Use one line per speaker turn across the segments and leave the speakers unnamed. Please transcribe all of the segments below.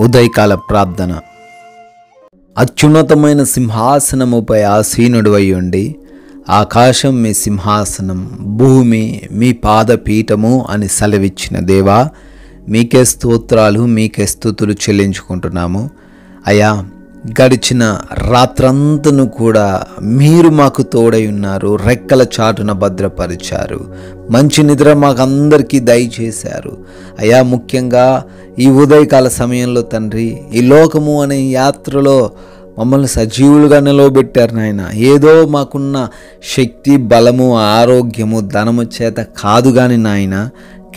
ఉదయకాల ప్రార్థన. అత్యున్నతమైన సింహాసనముపై ఆసీనుడవై ఉండి, ఆకాశం మీ సింహాసనం, భూమి మీ పాదపీఠము అని సెలవిచ్చిన దేవా, మీకే స్తోత్రాలు, మీకే స్తుతులు చెల్లించుకుంటున్నాము. అయ్యా, గడిచిన రాత్రంతను కూడా మీరు మాకు తోడై ఉన్నారు, రెక్కల చాటున భద్రపరిచారు, మంచి నిద్ర మాకందరికీ దయచేశారు. అయ్యా, ముఖ్యంగా ఈ ఉదయకాల సమయంలో తండ్రి, ఈ లోకము అనే యాత్రలో మమ్మల్ని సజీవులుగా నిలవబెట్టారు నాయన. ఏదో మాకున్న శక్తి, బలము, ఆరోగ్యము, ధనము చేత కాదు కానీ నాయన,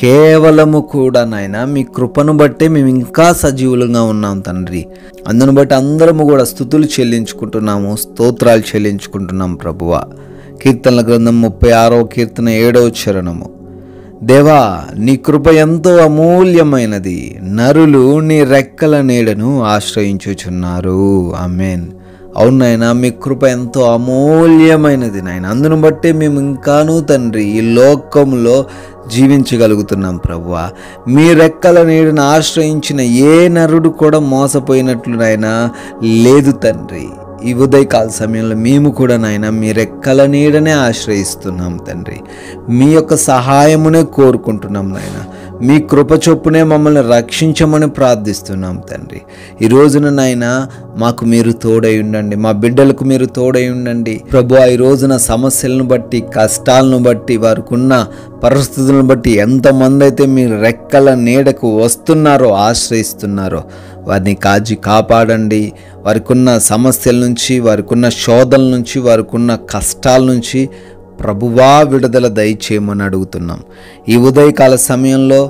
కేవలము కూడా నాయన మీ కృపను బట్టే మేము ఇంకా సజీవులుగా ఉన్నాం తండ్రి. అందును బట్టి అందరము కూడా స్తుతులు చెల్లించుకుంటున్నాము, స్తోత్రాలు చెల్లించుకుంటున్నాం ప్రభువా. కీర్తనల గ్రంథం 36వ కీర్తన 7వ చరణము. దేవా, నీ కృప ఎంతో అమూల్యమైనది, నరులు నీ రెక్కల నీడను ఆశ్రయించుచున్నారు. ఆమేన్. అవును నాయన, మీ కృప ఎంతో అమూల్యమైనది నాయన. అందును బట్టే మేము ఇంకానూ తండ్రి ఈ లోకంలో జీవించగలుగుతున్నాం ప్రభువా. మీ రెక్కల నీడను ఆశ్రయించిన ఏ నరుడు కూడా మోసపోయినట్లు నాయన లేదు తండ్రి. ఈ ఉదయకాల సమయంలో మేము కూడా నాయన మీ రెక్కల నీడనే ఆశ్రయిస్తున్నాం తండ్రి. మీ యొక్క సహాయమునే కోరుకుంటున్నాం నాయన. మీ కృప చొప్పునే మమ్మల్ని రక్షించమని ప్రార్థిస్తున్నాం తండ్రి. ఈ రోజున నాయన మాకు మీరు తోడై ఉండండి, మా బిడ్డలకు మీరు తోడై ఉండండి ప్రభువా. ఈ రోజున సమస్యలను బట్టి, కష్టాలను బట్టి, వారికి ఉన్న పరిస్థితులను బట్టి ఎంతమంది అయితే మీ రెక్కల నీడకు వస్తున్నారో, ఆశ్రయిస్తున్నారో, వారిని కాపాడండి. వారికి ఉన్న సమస్యల నుంచి, వారికి ఉన్న శోధల నుంచి, వారికి ఉన్న కష్టాల నుంచి ప్రభువా విడుదల దయచేయమని అడుగుతున్నాం. ఈ ఉదయకాల సమయంలో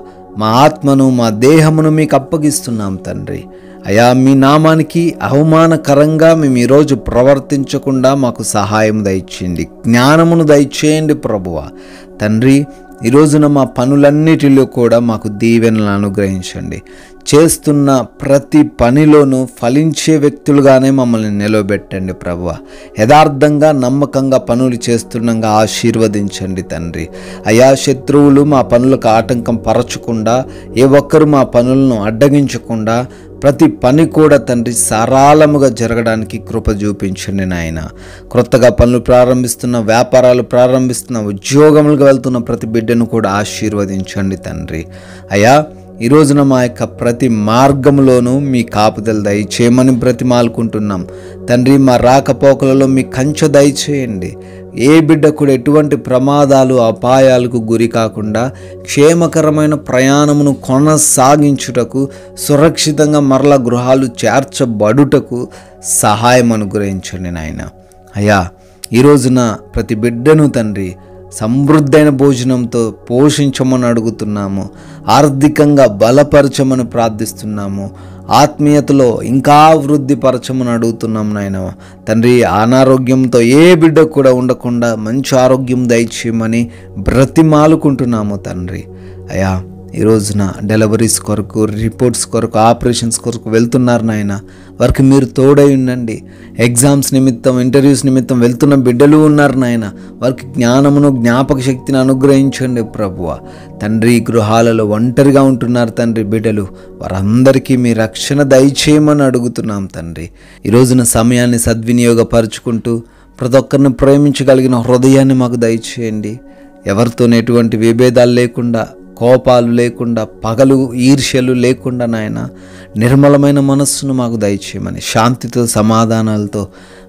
మా ఆత్మను, మా దేహమును మీకు అప్పగిస్తున్నాం తండ్రి. అయా, మీ నామానికి అవమానకరంగా మేము ఈరోజు ప్రవర్తించకుండా మాకు సహాయం దయచేయండి, జ్ఞానమును దయచేయండి ప్రభువా. తండ్రి, ఈ రోజున మా పనులన్నిటిలో కూడా మాకు దీవెనలు అనుగ్రహించండి. చేస్తున్న ప్రతి పనిలోనూ ఫలించే వ్యక్తులుగానే మమ్మల్ని నిలవబెట్టండి ప్రభువా. యథార్థంగా, నమ్మకంగా పనులు చేస్తుండగా ఆశీర్వదించండి తండ్రి. అయా, శత్రువులు మా పనులకు ఆటంకం పరచకుండా, ఏ ఒక్కరు మా పనులను అడ్డగించకుండా ప్రతి పని కూడా తండ్రి సరళముగా జరగడానికి కృప చూపించండి నాయన. క్రొత్తగా పనులు ప్రారంభిస్తున్న, వ్యాపారాలు ప్రారంభిస్తున్న, ఉద్యోగములుగా వెళ్తున్న ప్రతి బిడ్డను కూడా ఆశీర్వదించండి తండ్రి. అయా, ఈ రోజున మా యొక్క ప్రతి మార్గంలోనూ మీ కాపుదల దయచేయమని బ్రతిమాలుకుంటున్నాం తండ్రి. మా రాకపోకలలో మీ కంచె దయచేయండి. ఏ బిడ్డ కూడా ఎటువంటి ప్రమాదాలు, అపాయాలకు గురి కాకుండా క్షేమకరమైన ప్రయాణమును కొనసాగించుటకు, సురక్షితంగా మరల గృహాలు చేర్చబడుటకు సహాయం అనుగ్రహించండి నాయన. అయ్యా, ఈ రోజున ప్రతి బిడ్డను తండ్రి సమృద్ధైన భోజనంతో పోషించమని అడుగుతున్నాము, ఆర్థికంగా బలపరచమని ప్రార్థిస్తున్నాము, ఆత్మీయతలో ఇంకా వృద్ధిపరచమని అడుగుతున్నాం నాయన. తండ్రి, అనారోగ్యంతో ఏ బిడ్డ కూడా ఉండకుండా మంచి ఆరోగ్యం దయచేయమని బ్రతిమాలుకుంటున్నాము తండ్రి. అయ్యా, ఈ రోజున డెలివరీస్ కొరకు, రిపోర్ట్స్ కొరకు, ఆపరేషన్స్ కొరకు వెళ్తున్నారు నాయన. వారికి మీరు తోడై ఉండండి. ఎగ్జామ్స్ నిమిత్తం, ఇంటర్వ్యూస్ నిమిత్తం వెళ్తున్న బిడ్డలు ఉన్నారు నాయన. వారికి జ్ఞానమును, జ్ఞాపక శక్తిని అనుగ్రహించండి ప్రభువా. తండ్రి, గృహాలలో ఒంటరిగా ఉంటున్నారు తండ్రి బిడ్డలు, వారందరికీ మీ రక్షణ దయచేయమని అడుగుతున్నాం తండ్రి. ఈ రోజున సమయాన్ని సద్వినియోగపరుచుకుంటూ ప్రతి ఒక్కరిని ప్రేమించగలిగిన హృదయాన్ని మాకు దయచేయండి. ఎవరితో ఎటువంటి విభేదాలు లేకుండా, కోపాలు లేకుండా, పగలు ఈర్ష్యలు లేకుండా నాయన నిర్మలమైన మనస్సును మాకు దయచేయమని, శాంతితో, సమాధానాలతో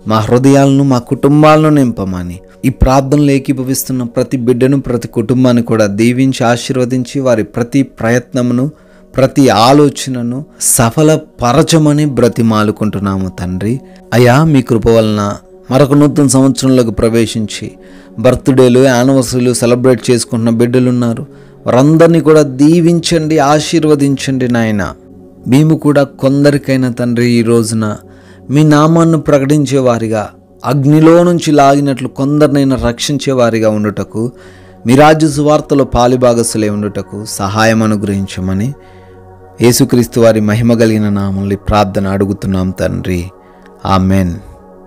మా హృదయాలను, మా కుటుంబాలను నింపమని, ఈ ప్రార్థనలు ఏకీభవిస్తున్న ప్రతి బిడ్డను, ప్రతి కుటుంబాన్ని కూడా దీవించి ఆశీర్వదించి వారి ప్రతి ప్రయత్నమును, ప్రతి ఆలోచనను సఫలపరచమని బ్రతిమాలుకుంటున్నాము తండ్రి. అయ్యా, మీ కృప వలన మరొక నూతన సంవత్సరంలోకి ప్రవేశించి బర్త్డేలు, యానివర్సరీలు సెలబ్రేట్ చేసుకుంటున్న బిడ్డలు ఉన్నారు. వారందరినీ కూడా దీవించండి, ఆశీర్వదించండి నాయన. మేము కూడా కొందరికైనా తండ్రి ఈ రోజున మీ నామాన్ని ప్రకటించేవారిగా, అగ్నిలో నుంచి లాగినట్లు కొందరినైనా రక్షించేవారిగా ఉండుటకు, మీ రాజ్య సువార్తలో పాలిభాగస్సులై ఉండుటకు సహాయం అనుగ్రహించమని యేసుక్రీస్తు వారి మహిమ కలిగిన నామములో ప్రార్థన అడుగుతున్నాం తండ్రి. ఆమెన్.